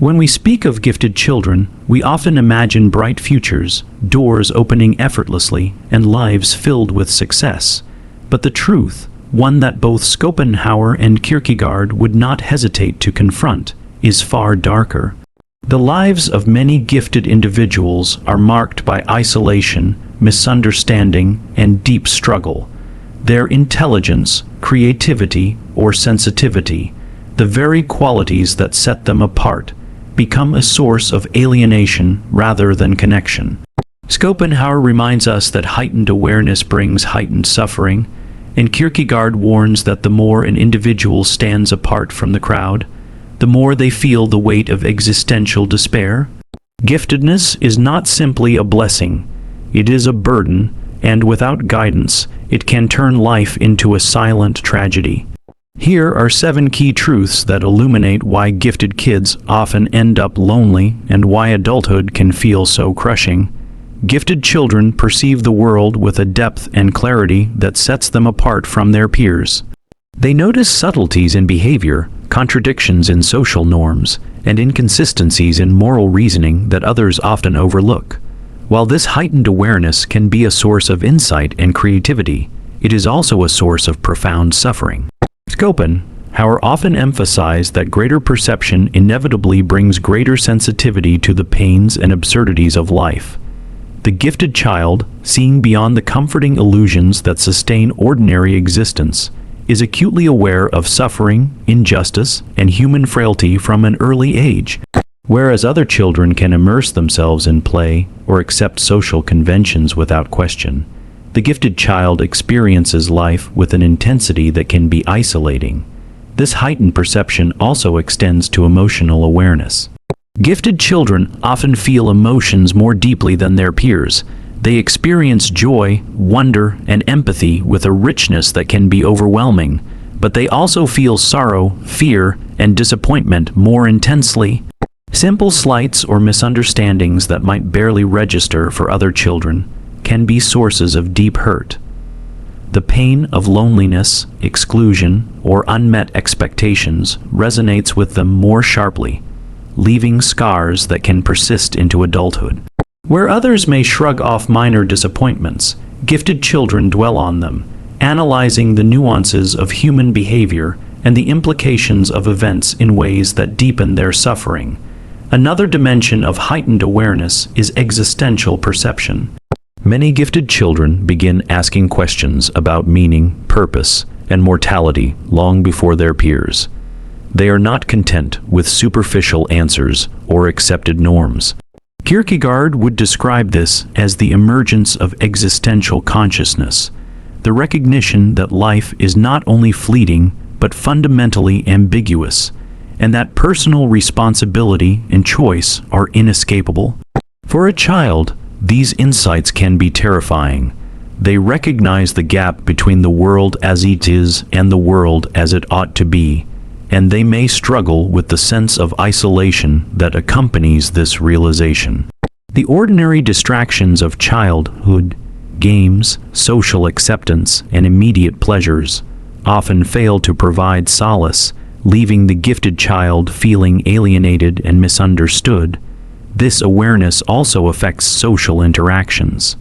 When we speak of gifted children, we often imagine bright futures, doors opening effortlessly, and lives filled with success. But the truth, one that both Schopenhauer and Kierkegaard would not hesitate to confront, is far darker. The lives of many gifted individuals are marked by isolation, misunderstanding, and deep struggle. Their intelligence, creativity, or sensitivity, the very qualities that set them apart, become a source of alienation rather than connection. Schopenhauer reminds us that heightened awareness brings heightened suffering, and Kierkegaard warns that the more an individual stands apart from the crowd, the more they feel the weight of existential despair. Giftedness is not simply a blessing, it is a burden, and without guidance, it can turn life into a silent tragedy. Here are 7 key truths that illuminate why gifted kids often end up lonely and why adulthood can feel so crushing. Gifted children perceive the world with a depth and clarity that sets them apart from their peers. They notice subtleties in behavior, contradictions in social norms, and inconsistencies in moral reasoning that others often overlook. While this heightened awareness can be a source of insight and creativity, it is also a source of profound suffering. Schopenhauer often emphasized that greater perception inevitably brings greater sensitivity to the pains and absurdities of life. The gifted child, seeing beyond the comforting illusions that sustain ordinary existence, is acutely aware of suffering, injustice, and human frailty from an early age. Whereas other children can immerse themselves in play or accept social conventions without question, the gifted child experiences life with an intensity that can be isolating. This heightened perception also extends to emotional awareness. Gifted children often feel emotions more deeply than their peers. They experience joy, wonder, and empathy with a richness that can be overwhelming, but they also feel sorrow, fear, and disappointment more intensely. Simple slights or misunderstandings that might barely register for other children can be sources of deep hurt. The pain of loneliness, exclusion, or unmet expectations resonates with them more sharply, leaving scars that can persist into adulthood. Where others may shrug off minor disappointments, gifted children dwell on them, analyzing the nuances of human behavior and the implications of events in ways that deepen their suffering. Another dimension of heightened awareness is existential perception. Many gifted children begin asking questions about meaning, purpose, and mortality long before their peers. They are not content with superficial answers or accepted norms. Kierkegaard would describe this as the emergence of existential consciousness, the recognition that life is not only fleeting but fundamentally ambiguous, and that personal responsibility and choice are inescapable. For a child, these insights can be terrifying. They recognize the gap between the world as it is and the world as it ought to be, and they may struggle with the sense of isolation that accompanies this realization. The ordinary distractions of childhood, games, social acceptance, and immediate pleasures, often fail to provide solace, leaving the gifted child feeling alienated and misunderstood. This awareness also affects social interactions.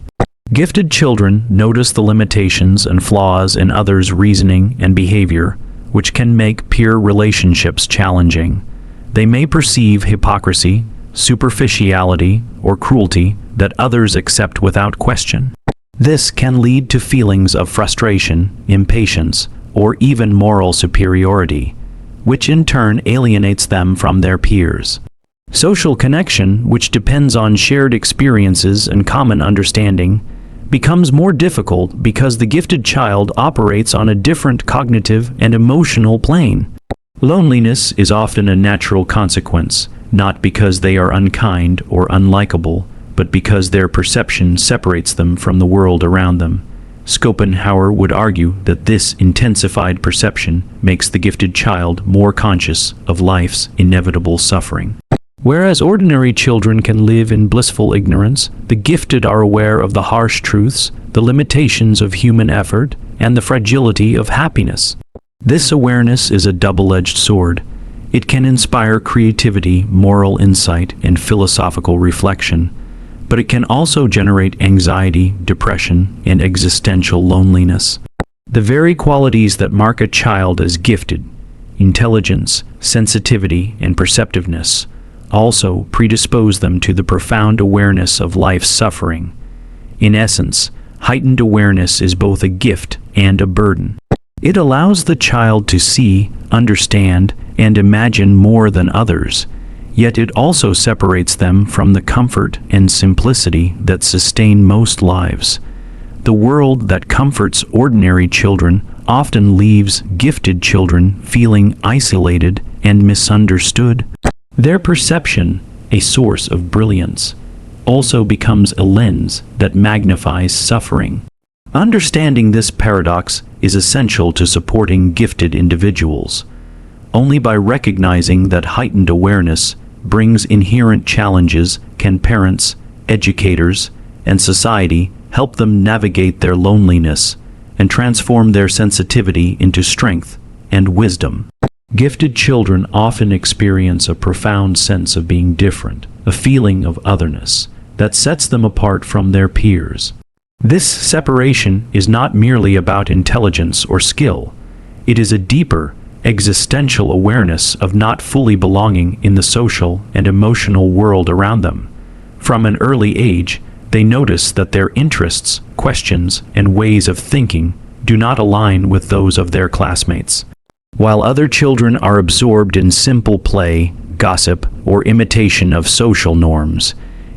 Gifted children notice the limitations and flaws in others' reasoning and behavior, which can make peer relationships challenging. They may perceive hypocrisy, superficiality, or cruelty that others accept without question. This can lead to feelings of frustration, impatience, or even moral superiority, which in turn alienates them from their peers. Social connection, which depends on shared experiences and common understanding, becomes more difficult because the gifted child operates on a different cognitive and emotional plane. Loneliness is often a natural consequence, not because they are unkind or unlikable, but because their perception separates them from the world around them. Schopenhauer would argue that this intensified perception makes the gifted child more conscious of life's inevitable suffering. Whereas ordinary children can live in blissful ignorance, the gifted are aware of the harsh truths, the limitations of human effort, and the fragility of happiness. This awareness is a double-edged sword. It can inspire creativity, moral insight, and philosophical reflection, but it can also generate anxiety, depression, and existential loneliness. The very qualities that mark a child as gifted, intelligence, sensitivity, and perceptiveness, also predispose them to the profound awareness of life's suffering. In essence, heightened awareness is both a gift and a burden. It allows the child to see, understand, and imagine more than others, yet it also separates them from the comfort and simplicity that sustain most lives. The world that comforts ordinary children often leaves gifted children feeling isolated and misunderstood. Their perception, a source of brilliance, also becomes a lens that magnifies suffering. Understanding this paradox is essential to supporting gifted individuals. Only by recognizing that heightened awareness brings inherent challenges can parents, educators, and society help them navigate their loneliness and transform their sensitivity into strength and wisdom. Gifted children often experience a profound sense of being different, a feeling of otherness that sets them apart from their peers. This separation is not merely about intelligence or skill. It is a deeper, existential awareness of not fully belonging in the social and emotional world around them. From an early age, they notice that their interests, questions, and ways of thinking do not align with those of their classmates. While other children are absorbed in simple play, gossip, or imitation of social norms,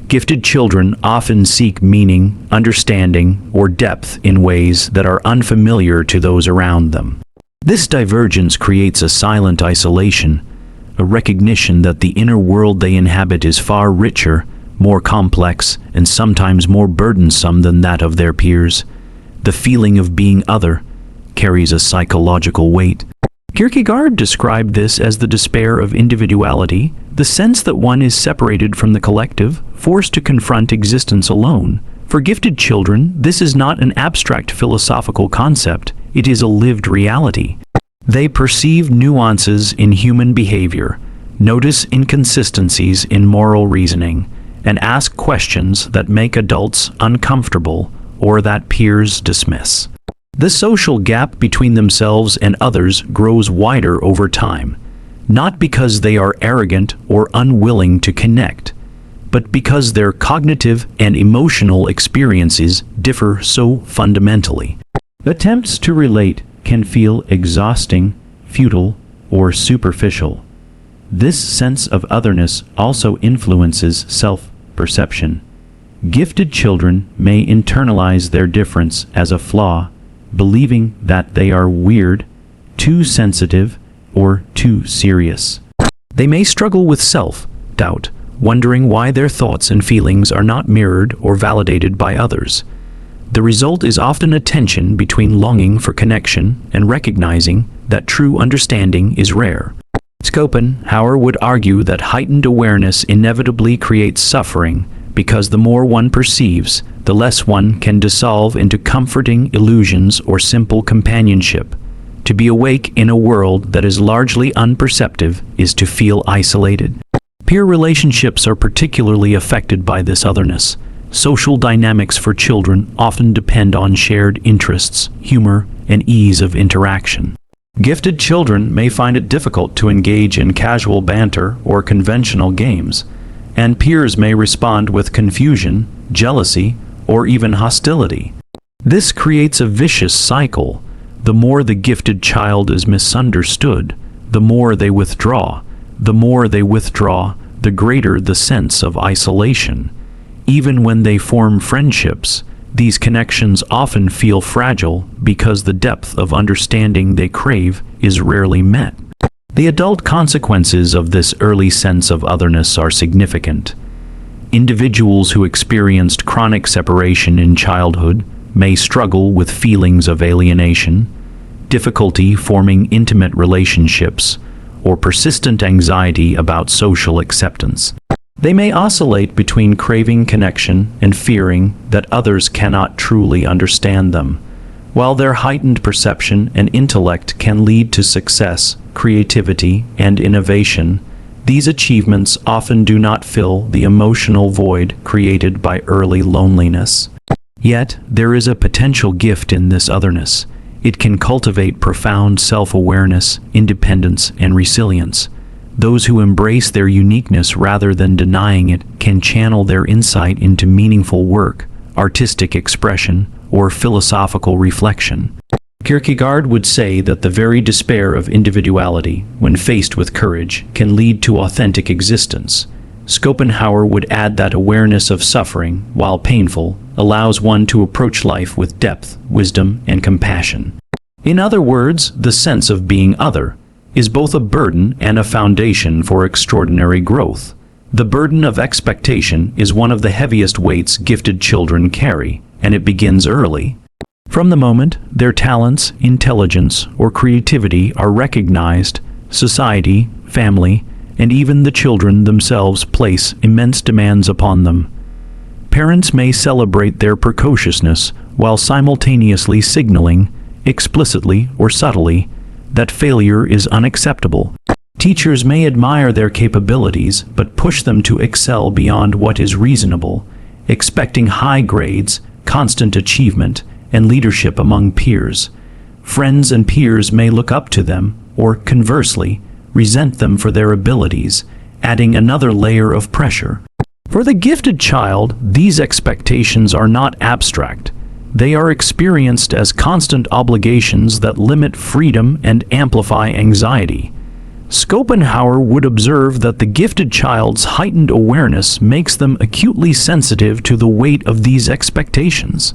gifted children often seek meaning, understanding, or depth in ways that are unfamiliar to those around them. This divergence creates a silent isolation, a recognition that the inner world they inhabit is far richer, more complex, and sometimes more burdensome than that of their peers. The feeling of being other carries a psychological weight. Kierkegaard described this as the despair of individuality, the sense that one is separated from the collective, forced to confront existence alone. For gifted children, this is not an abstract philosophical concept, it is a lived reality. They perceive nuances in human behavior, notice inconsistencies in moral reasoning, and ask questions that make adults uncomfortable or that peers dismiss. The social gap between themselves and others grows wider over time, not because they are arrogant or unwilling to connect, but because their cognitive and emotional experiences differ so fundamentally. Attempts to relate can feel exhausting, futile, or superficial. This sense of otherness also influences self-perception. Gifted children may internalize their difference as a flaw, believing that they are weird, too sensitive, or too serious. They may struggle with self-doubt, wondering why their thoughts and feelings are not mirrored or validated by others. The result is often a tension between longing for connection and recognizing that true understanding is rare. Schopenhauer would argue that heightened awareness inevitably creates suffering because the more one perceives, the less one can dissolve into comforting illusions or simple companionship. To be awake in a world that is largely unperceptive is to feel isolated. Peer relationships are particularly affected by this otherness. Social dynamics for children often depend on shared interests, humor, and ease of interaction. Gifted children may find it difficult to engage in casual banter or conventional games, and peers may respond with confusion, jealousy, or even hostility. This creates a vicious cycle. The more the gifted child is misunderstood, the more they withdraw. The more they withdraw, the greater the sense of isolation. Even when they form friendships, these connections often feel fragile because the depth of understanding they crave is rarely met. The adult consequences of this early sense of otherness are significant. Individuals who experienced chronic separation in childhood may struggle with feelings of alienation, difficulty forming intimate relationships, or persistent anxiety about social acceptance. They may oscillate between craving connection and fearing that others cannot truly understand them. While their heightened perception and intellect can lead to success, creativity, and innovation, these achievements often do not fill the emotional void created by early loneliness. Yet, there is a potential gift in this otherness. It can cultivate profound self-awareness, independence, and resilience. Those who embrace their uniqueness rather than denying it can channel their insight into meaningful work, artistic expression, or philosophical reflection. Kierkegaard would say that the very despair of individuality, when faced with courage, can lead to authentic existence. Schopenhauer would add that awareness of suffering, while painful, allows one to approach life with depth, wisdom, and compassion. In other words, the sense of being other is both a burden and a foundation for extraordinary growth. The burden of expectation is one of the heaviest weights gifted children carry, and it begins early. From the moment their talents, intelligence, or creativity are recognized, society, family, and even the children themselves place immense demands upon them. Parents may celebrate their precociousness while simultaneously signaling, explicitly or subtly, that failure is unacceptable. Teachers may admire their capabilities but push them to excel beyond what is reasonable, expecting high grades, constant achievement, and leadership among peers. Friends and peers may look up to them, or conversely, resent them for their abilities, adding another layer of pressure. For the gifted child, these expectations are not abstract. They are experienced as constant obligations that limit freedom and amplify anxiety. Schopenhauer would observe that the gifted child's heightened awareness makes them acutely sensitive to the weight of these expectations.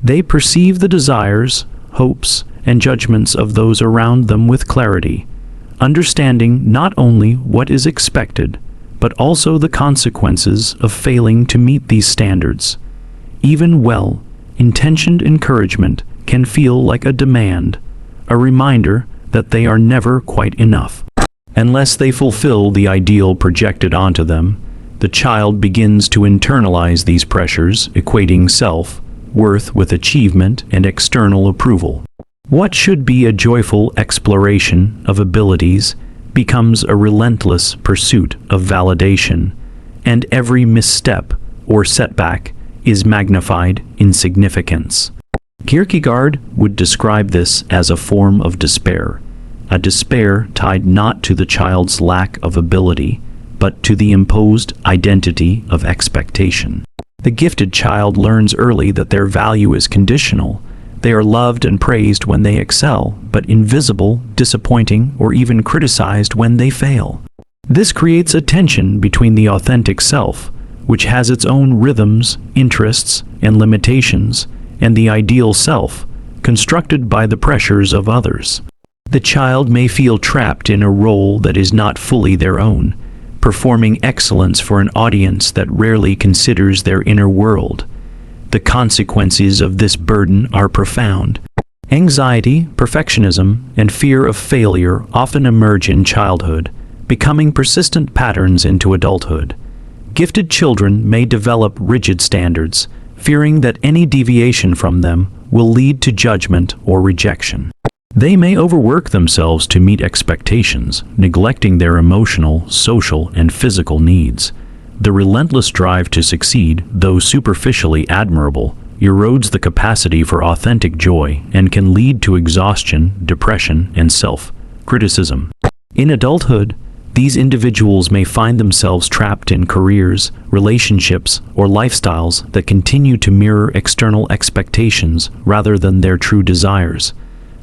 They perceive the desires, hopes, and judgments of those around them with clarity, understanding not only what is expected, but also the consequences of failing to meet these standards. Even well-intentioned encouragement can feel like a demand, a reminder that they are never quite enough. Unless they fulfill the ideal projected onto them, the child begins to internalize these pressures, equating self-worth with achievement and external approval. What should be a joyful exploration of abilities becomes a relentless pursuit of validation, and every misstep or setback is magnified in significance. Kierkegaard would describe this as a form of despair, a despair tied not to the child's lack of ability, but to the imposed identity of expectation. The gifted child learns early that their value is conditional. They are loved and praised when they excel, but invisible, disappointing, or even criticized when they fail. This creates a tension between the authentic self, which has its own rhythms, interests, and limitations, and the ideal self, constructed by the pressures of others. The child may feel trapped in a role that is not fully their own, performing excellence for an audience that rarely considers their inner world. The consequences of this burden are profound. Anxiety, perfectionism, and fear of failure often emerge in childhood, becoming persistent patterns into adulthood. Gifted children may develop rigid standards, fearing that any deviation from them will lead to judgment or rejection. They may overwork themselves to meet expectations, neglecting their emotional, social, and physical needs. The relentless drive to succeed, though superficially admirable, erodes the capacity for authentic joy and can lead to exhaustion, depression, and self-criticism. In adulthood, these individuals may find themselves trapped in careers, relationships, or lifestyles that continue to mirror external expectations rather than their true desires.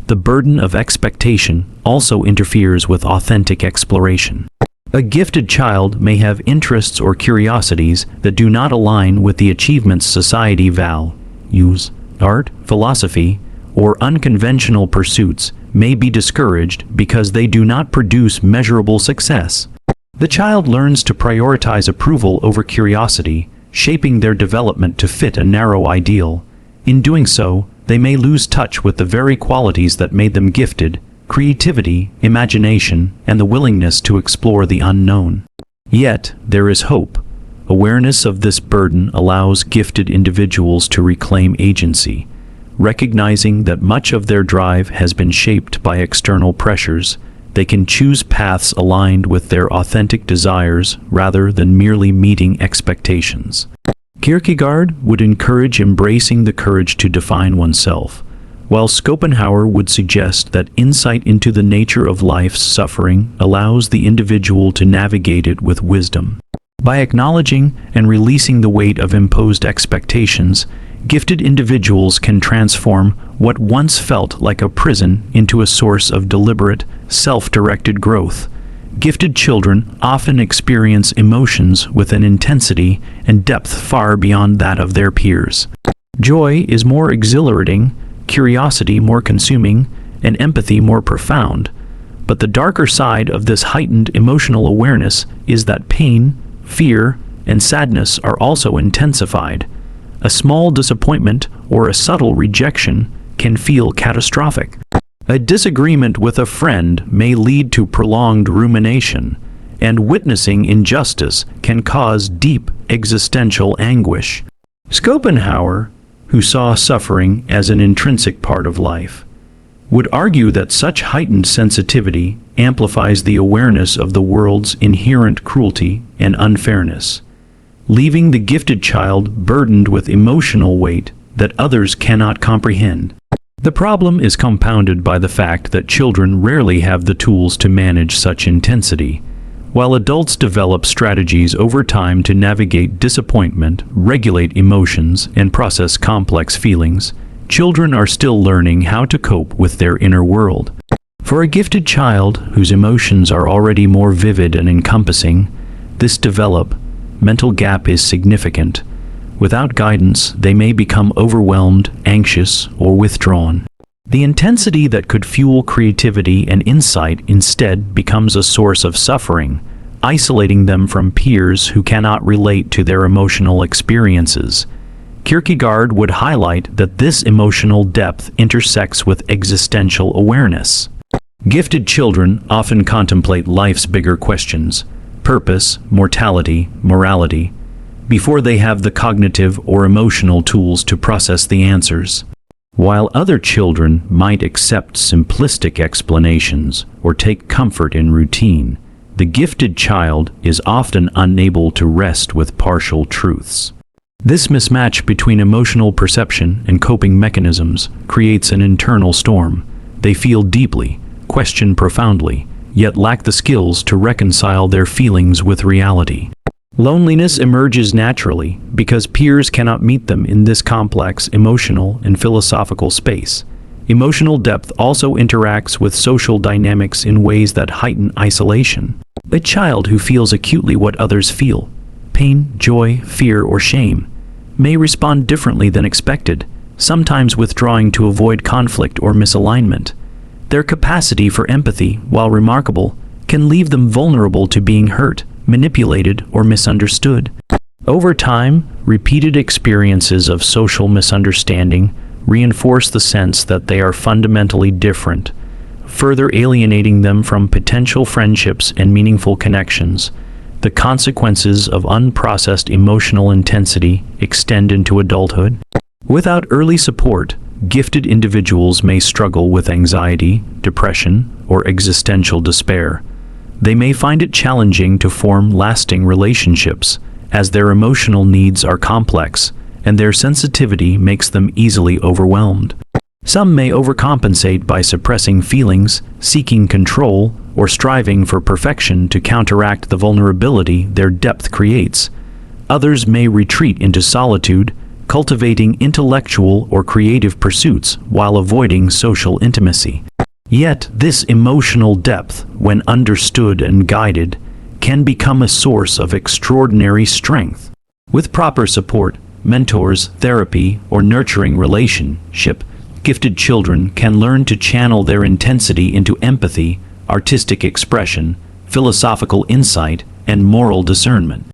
The burden of expectation also interferes with authentic exploration. A gifted child may have interests or curiosities that do not align with the achievements society values. Art, philosophy, or unconventional pursuits may be discouraged because they do not produce measurable success. The child learns to prioritize approval over curiosity, shaping their development to fit a narrow ideal. In doing so, they may lose touch with the very qualities that made them gifted: creativity, imagination, and the willingness to explore the unknown. Yet, there is hope. Awareness of this burden allows gifted individuals to reclaim agency. Recognizing that much of their drive has been shaped by external pressures, they can choose paths aligned with their authentic desires rather than merely meeting expectations. Kierkegaard would encourage embracing the courage to define oneself, while Schopenhauer would suggest that insight into the nature of life's suffering allows the individual to navigate it with wisdom. By acknowledging and releasing the weight of imposed expectations, gifted individuals can transform what once felt like a prison into a source of deliberate, self-directed growth. Gifted children often experience emotions with an intensity and depth far beyond that of their peers. Joy is more exhilarating, curiosity more consuming, and empathy more profound. But the darker side of this heightened emotional awareness is that pain, fear, and sadness are also intensified. A small disappointment or a subtle rejection can feel catastrophic. A disagreement with a friend may lead to prolonged rumination, and witnessing injustice can cause deep existential anguish. Schopenhauer, who saw suffering as an intrinsic part of life, would argue that such heightened sensitivity amplifies the awareness of the world's inherent cruelty and unfairness, leaving the gifted child burdened with emotional weight that others cannot comprehend. The problem is compounded by the fact that children rarely have the tools to manage such intensity. While adults develop strategies over time to navigate disappointment, regulate emotions, and process complex feelings, children are still learning how to cope with their inner world. For a gifted child whose emotions are already more vivid and encompassing, this developmental gap is significant. Without guidance, they may become overwhelmed, anxious, or withdrawn. The intensity that could fuel creativity and insight instead becomes a source of suffering, isolating them from peers who cannot relate to their emotional experiences. Kierkegaard would highlight that this emotional depth intersects with existential awareness. Gifted children often contemplate life's bigger questions: purpose, mortality, morality, before they have the cognitive or emotional tools to process the answers. While other children might accept simplistic explanations or take comfort in routine, the gifted child is often unable to rest with partial truths. This mismatch between emotional perception and coping mechanisms creates an internal storm. They feel deeply, question profoundly, yet lack the skills to reconcile their feelings with reality. Loneliness emerges naturally because peers cannot meet them in this complex emotional and philosophical space. Emotional depth also interacts with social dynamics in ways that heighten isolation. A child who feels acutely what others feel, pain, joy, fear, or shame, may respond differently than expected, sometimes withdrawing to avoid conflict or misalignment. Their capacity for empathy, while remarkable, can leave them vulnerable to being hurt, manipulated, or misunderstood. Over time, repeated experiences of social misunderstanding reinforce the sense that they are fundamentally different, further alienating them from potential friendships and meaningful connections. The consequences of unprocessed emotional intensity extend into adulthood. Without early support, gifted individuals may struggle with anxiety, depression, or existential despair. They may find it challenging to form lasting relationships, as their emotional needs are complex, and their sensitivity makes them easily overwhelmed. Some may overcompensate by suppressing feelings, seeking control, or striving for perfection to counteract the vulnerability their depth creates. Others may retreat into solitude, cultivating intellectual or creative pursuits while avoiding social intimacy. Yet, this emotional depth, when understood and guided, can become a source of extraordinary strength. With proper support, mentors, therapy, or nurturing relationship, gifted children can learn to channel their intensity into empathy, artistic expression, philosophical insight, and moral discernment.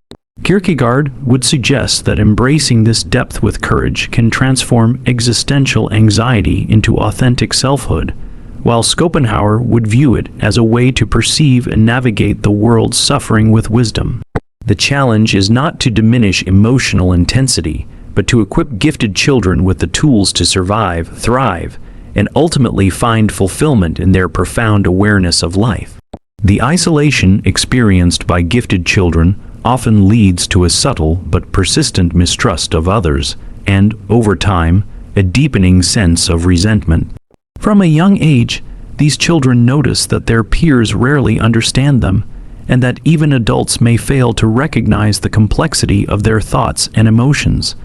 Kierkegaard would suggest that embracing this depth with courage can transform existential anxiety into authentic selfhood, while Schopenhauer would view it as a way to perceive and navigate the world's suffering with wisdom. The challenge is not to diminish emotional intensity, but to equip gifted children with the tools to survive, thrive, and ultimately find fulfillment in their profound awareness of life. The isolation experienced by gifted children often leads to a subtle but persistent mistrust of others, and, over time, a deepening sense of resentment. From a young age, these children notice that their peers rarely understand them, and that even adults may fail to recognize the complexity of their thoughts and emotions.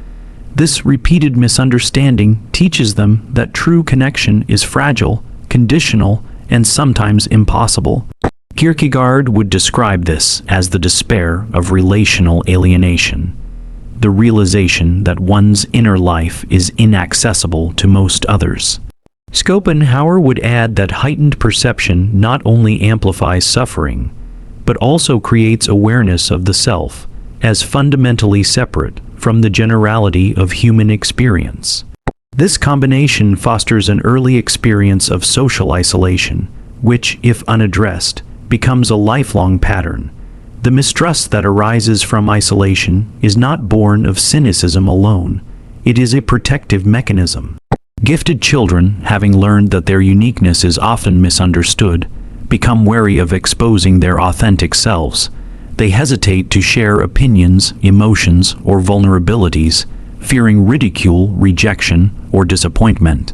This repeated misunderstanding teaches them that true connection is fragile, conditional, and sometimes impossible. Kierkegaard would describe this as the despair of relational alienation, the realization that one's inner life is inaccessible to most others. Schopenhauer would add that heightened perception not only amplifies suffering, but also creates awareness of the self as fundamentally separate from the generality of human experience. This combination fosters an early experience of social isolation, which, if unaddressed, becomes a lifelong pattern. The mistrust that arises from isolation is not born of cynicism alone. It is a protective mechanism. Gifted children, having learned that their uniqueness is often misunderstood, become wary of exposing their authentic selves. They hesitate to share opinions, emotions, or vulnerabilities, fearing ridicule, rejection, or disappointment.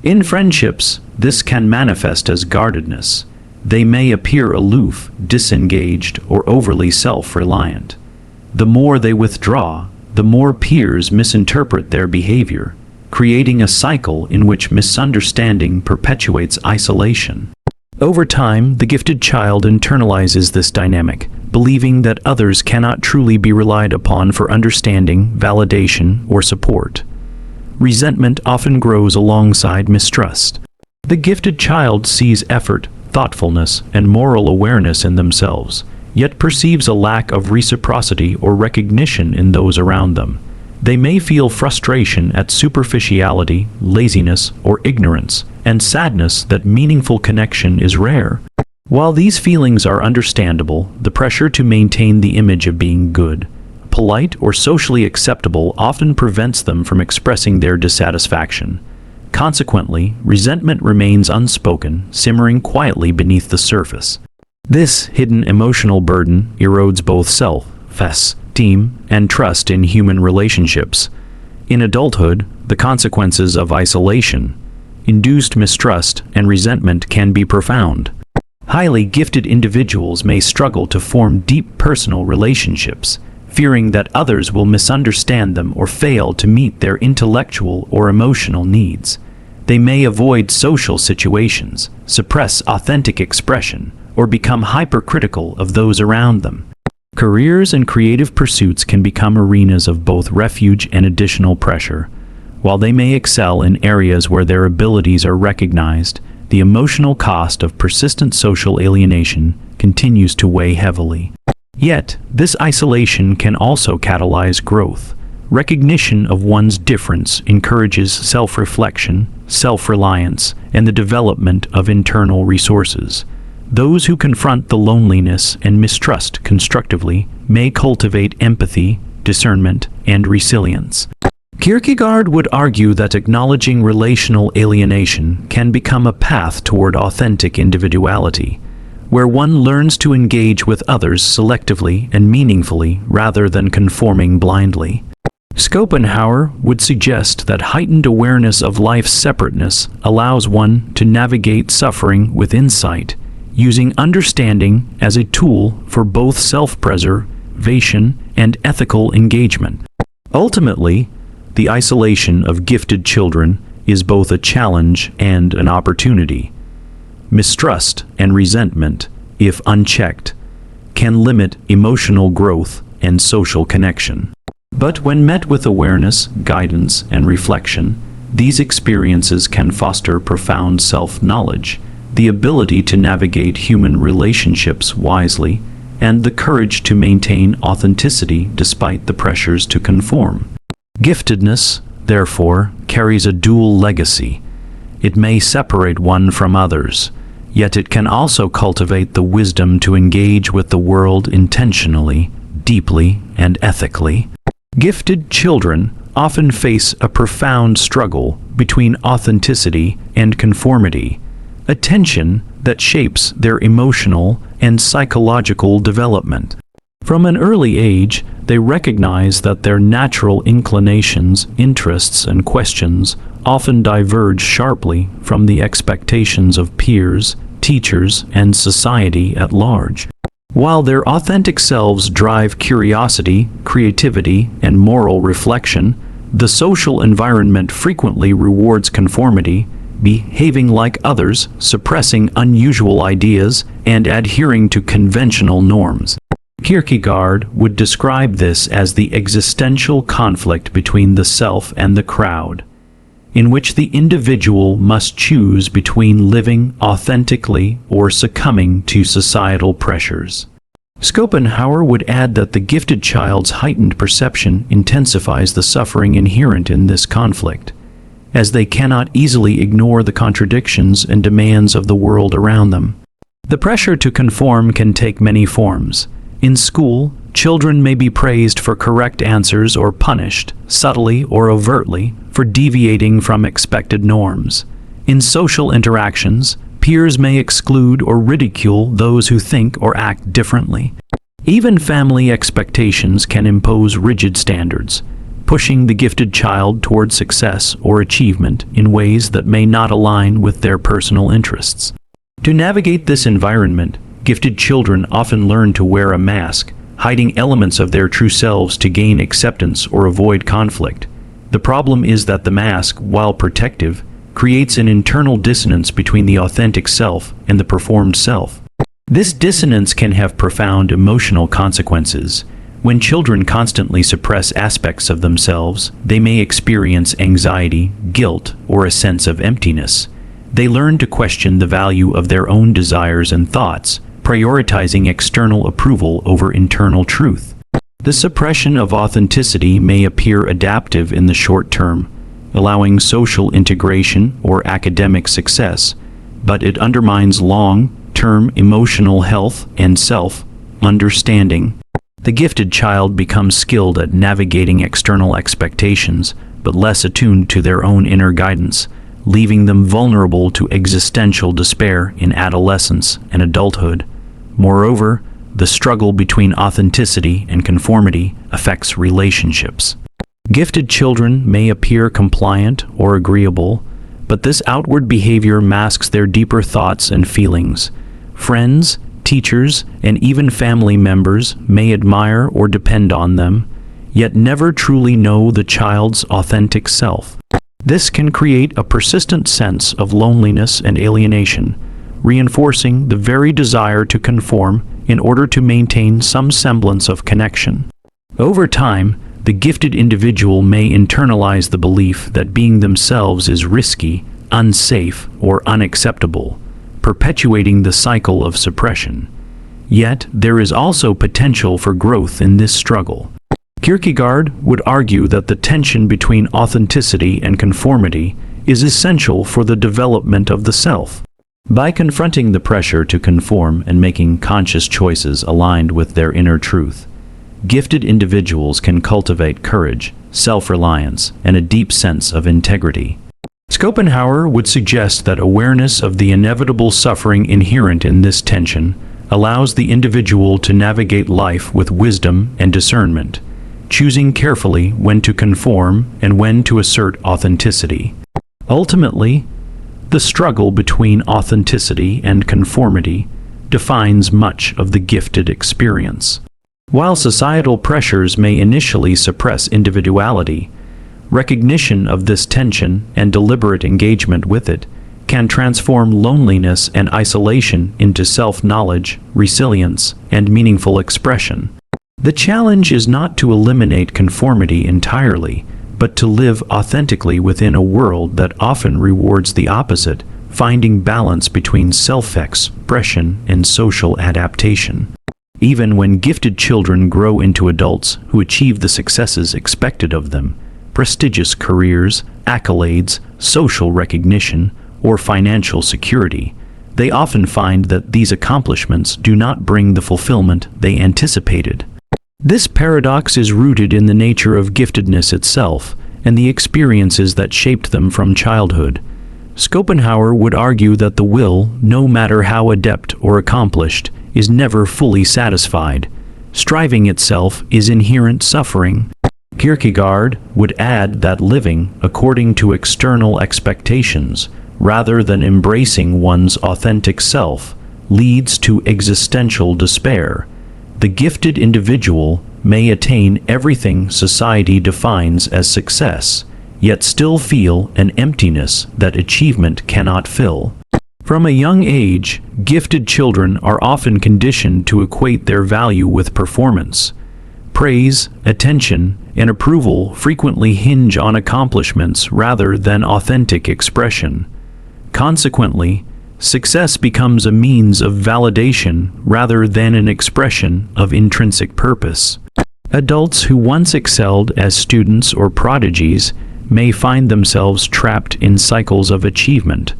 In friendships, this can manifest as guardedness. They may appear aloof, disengaged, or overly self-reliant. The more they withdraw, the more peers misinterpret their behavior, creating a cycle in which misunderstanding perpetuates isolation. Over time, the gifted child internalizes this dynamic, believing that others cannot truly be relied upon for understanding, validation, or support. Resentment often grows alongside mistrust. The gifted child sees effort, thoughtfulness, and moral awareness in themselves, yet perceives a lack of reciprocity or recognition in those around them. They may feel frustration at superficiality, laziness, or ignorance, and sadness that meaningful connection is rare. While these feelings are understandable, the pressure to maintain the image of being good, polite, or socially acceptable often prevents them from expressing their dissatisfaction. Consequently, resentment remains unspoken, simmering quietly beneath the surface. This hidden emotional burden erodes both self-esteem and trust in human relationships. In adulthood, the consequences of isolation, induced mistrust, and resentment can be profound. Highly gifted individuals may struggle to form deep personal relationships, fearing that others will misunderstand them or fail to meet their intellectual or emotional needs. They may avoid social situations, suppress authentic expression, or become hypercritical of those around them. Careers and creative pursuits can become arenas of both refuge and additional pressure. While they may excel in areas where their abilities are recognized, the emotional cost of persistent social alienation continues to weigh heavily. Yet, this isolation can also catalyze growth. Recognition of one's difference encourages self-reflection, self-reliance, and the development of internal resources. Those who confront the loneliness and mistrust constructively may cultivate empathy, discernment, and resilience. Kierkegaard would argue that acknowledging relational alienation can become a path toward authentic individuality, where one learns to engage with others selectively and meaningfully rather than conforming blindly. Schopenhauer would suggest that heightened awareness of life's separateness allows one to navigate suffering with insight, using understanding as a tool for both self-preservation and ethical engagement. Ultimately, the isolation of gifted children is both a challenge and an opportunity. Mistrust and resentment, if unchecked, can limit emotional growth and social connection. But when met with awareness, guidance, and reflection, these experiences can foster profound self-knowledge, the ability to navigate human relationships wisely, and the courage to maintain authenticity despite the pressures to conform. Giftedness, therefore, carries a dual legacy. It may separate one from others, yet it can also cultivate the wisdom to engage with the world intentionally, deeply, and ethically. Gifted children often face a profound struggle between authenticity and conformity, a tension that shapes their emotional and psychological development. From an early age, they recognize that their natural inclinations, interests, and questions often diverge sharply from the expectations of peers, teachers, and society at large. While their authentic selves drive curiosity, creativity, and moral reflection, the social environment frequently rewards conformity, behaving like others, suppressing unusual ideas, and adhering to conventional norms. Kierkegaard would describe this as the existential conflict between the self and the crowd, in which the individual must choose between living authentically or succumbing to societal pressures. Schopenhauer would add that the gifted child's heightened perception intensifies the suffering inherent in this conflict, as they cannot easily ignore the contradictions and demands of the world around them. The pressure to conform can take many forms. In school, children may be praised for correct answers or punished, subtly or overtly, for deviating from expected norms. In social interactions, peers may exclude or ridicule those who think or act differently. Even family expectations can impose rigid standards, pushing the gifted child toward success or achievement in ways that may not align with their personal interests. To navigate this environment, gifted children often learn to wear a mask, hiding elements of their true selves to gain acceptance or avoid conflict. The problem is that the mask, while protective, creates an internal dissonance between the authentic self and the performed self. This dissonance can have profound emotional consequences. When children constantly suppress aspects of themselves, they may experience anxiety, guilt, or a sense of emptiness. They learn to question the value of their own desires and thoughts, prioritizing external approval over internal truth. The suppression of authenticity may appear adaptive in the short term, allowing social integration or academic success, but it undermines long-term emotional health and self-understanding. The gifted child becomes skilled at navigating external expectations, but less attuned to their own inner guidance, leaving them vulnerable to existential despair in adolescence and adulthood. Moreover, the struggle between authenticity and conformity affects relationships. Gifted children may appear compliant or agreeable, but this outward behavior masks their deeper thoughts and feelings. Friends, teachers, and even family members may admire or depend on them, yet never truly know the child's authentic self. This can create a persistent sense of loneliness and alienation, reinforcing the very desire to conform in order to maintain some semblance of connection. Over time, the gifted individual may internalize the belief that being themselves is risky, unsafe, or unacceptable, perpetuating the cycle of suppression. Yet, there is also potential for growth in this struggle. Kierkegaard would argue that the tension between authenticity and conformity is essential for the development of the self. By confronting the pressure to conform and making conscious choices aligned with their inner truth, gifted individuals can cultivate courage, self-reliance, and a deep sense of integrity. Schopenhauer would suggest that awareness of the inevitable suffering inherent in this tension allows the individual to navigate life with wisdom and discernment, choosing carefully when to conform and when to assert authenticity. Ultimately, the struggle between authenticity and conformity defines much of the gifted experience. While societal pressures may initially suppress individuality, recognition of this tension and deliberate engagement with it can transform loneliness and isolation into self-knowledge, resilience, and meaningful expression. The challenge is not to eliminate conformity entirely, but to live authentically within a world that often rewards the opposite, finding balance between self-expression and social adaptation. Even when gifted children grow into adults who achieve the successes expected of them, prestigious careers, accolades, social recognition, or financial security, they often find that these accomplishments do not bring the fulfillment they anticipated. This paradox is rooted in the nature of giftedness itself, and the experiences that shaped them from childhood. Schopenhauer would argue that the will, no matter how adept or accomplished, is never fully satisfied. Striving itself is inherent suffering. Kierkegaard would add that living according to external expectations, rather than embracing one's authentic self, leads to existential despair. The gifted individual may attain everything society defines as success, yet still feel an emptiness that achievement cannot fill. From a young age, gifted children are often conditioned to equate their value with performance. Praise, attention, and approval frequently hinge on accomplishments rather than authentic expression. Consequently, success becomes a means of validation rather than an expression of intrinsic purpose. Adults who once excelled as students or prodigies may find themselves trapped in cycles of achievement,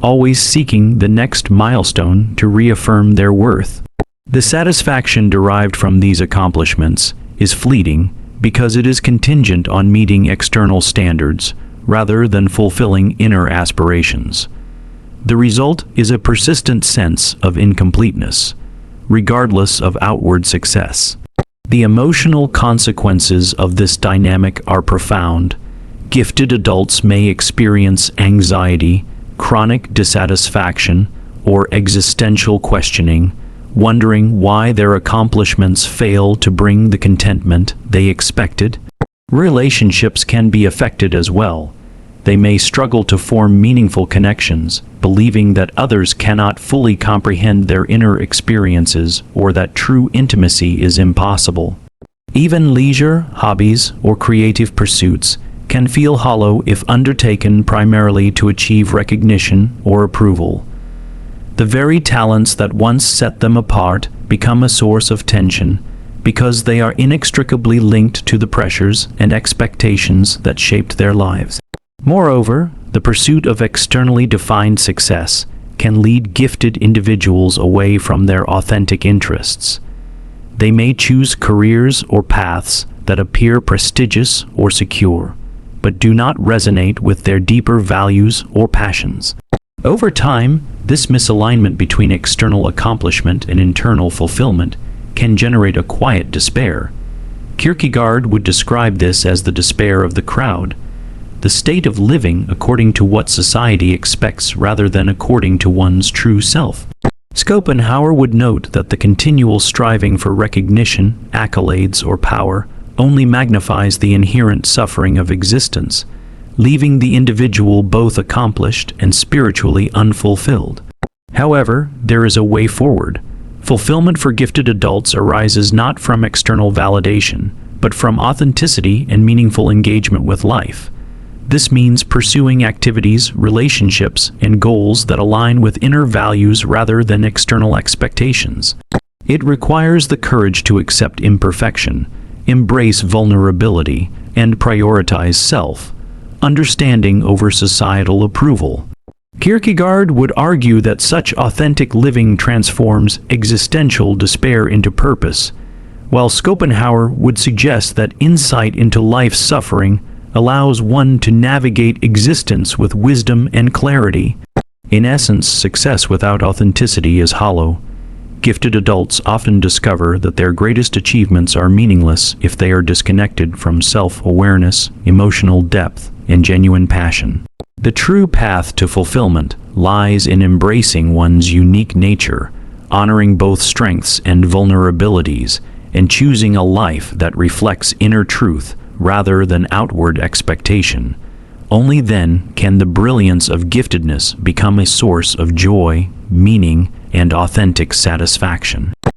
always seeking the next milestone to reaffirm their worth. The satisfaction derived from these accomplishments is fleeting because it is contingent on meeting external standards rather than fulfilling inner aspirations. The result is a persistent sense of incompleteness, regardless of outward success. The emotional consequences of this dynamic are profound. Gifted adults may experience anxiety, chronic dissatisfaction, or existential questioning, wondering why their accomplishments fail to bring the contentment they expected. Relationships can be affected as well. They may struggle to form meaningful connections, believing that others cannot fully comprehend their inner experiences or that true intimacy is impossible. Even leisure, hobbies, or creative pursuits can feel hollow if undertaken primarily to achieve recognition or approval. The very talents that once set them apart become a source of tension because they are inextricably linked to the pressures and expectations that shaped their lives. Moreover, the pursuit of externally defined success can lead gifted individuals away from their authentic interests. They may choose careers or paths that appear prestigious or secure, but do not resonate with their deeper values or passions. Over time, this misalignment between external accomplishment and internal fulfillment can generate a quiet despair. Kierkegaard would describe this as the despair of the crowd, the state of living according to what society expects rather than according to one's true self. Schopenhauer would note that the continual striving for recognition, accolades, or power only magnifies the inherent suffering of existence, leaving the individual both accomplished and spiritually unfulfilled. However, there is a way forward. Fulfillment for gifted adults arises not from external validation, but from authenticity and meaningful engagement with life. This means pursuing activities, relationships, and goals that align with inner values rather than external expectations. It requires the courage to accept imperfection, embrace vulnerability, and prioritize self-understanding over societal approval. Kierkegaard would argue that such authentic living transforms existential despair into purpose, while Schopenhauer would suggest that insight into life's suffering allows one to navigate existence with wisdom and clarity. In essence, success without authenticity is hollow. Gifted adults often discover that their greatest achievements are meaningless if they are disconnected from self-awareness, emotional depth, and genuine passion. The true path to fulfillment lies in embracing one's unique nature, honoring both strengths and vulnerabilities, and choosing a life that reflects inner truth rather than outward expectation. Only then can the brilliance of giftedness become a source of joy, meaning, and authentic satisfaction.